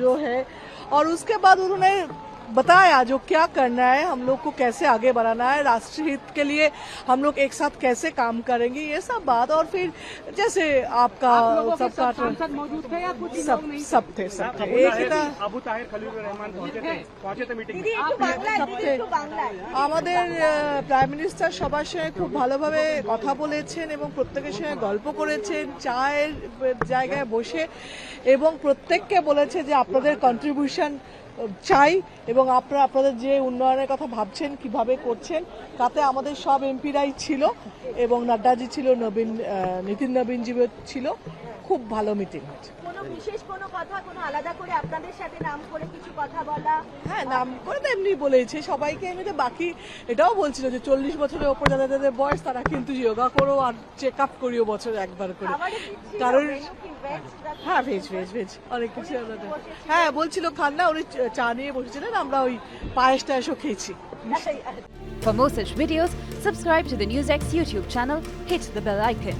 जो है, और उसके बाद उन्होंने बताया जो क्या करना है, हम लोग को कैसे आगे बढ़ाना है, राष्ट्रीय हित के लिए हम लोग एक साथ कैसे काम करेंगे, ये सब बात। और फिर जैसे आपका सबका सांसद मौजूद थे या कुछ लोग सब नहीं? सब थे एक ही था। আবু তাহের খলিলুর রহমান পৌঁছে তো মিটিং আমাদের প্রাইম মিনিস্টার সবার সঙ্গে খুব ভালোভাবে কথা বলেছেন এবং প্রত্যেকের সঙ্গে গল্প করেছেন চায়ের জায়গায় বসে, এবং প্রত্যেককে বলেছে যে আপনাদের কন্ট্রিবিউশন চাই এবং আপনারা আপনাদের যে উন্নয়নের কথা ভাবছেন কিভাবে করছেন, তাতে আমাদের সব এমপিরাই ছিল এবং নাড্ডাজি ছিল, নীতিন নবীনজিও ছিল। খুব ভালো মিটিং হয়েছে। কোনো বিশেষ কোনো কথা, কোনো আলাদা করে আপনাদের সাথে নাম করে কিছু কথা বলা? হ্যাঁ, নাম করে তো এমনি বলেছে সবাইকে, এমনিতে বাকি এটাও বলছিল যে 40 বছরের ওপর যাদের বয়স তারা কিন্তু যোগা করো আর চেক আপ করিও বছরে একবার করে। কারণ হ্যাঁ, ভেজ অনেক কিছু আমাদের। হ্যাঁ, বলছিল খান না, উনি চা নিয়ে বসেছিলেন, আমরা ওই পায়েস টায়েসও খেয়েছি। For more such videos, subscribe to the NewsX YouTube channel, hit the bell icon.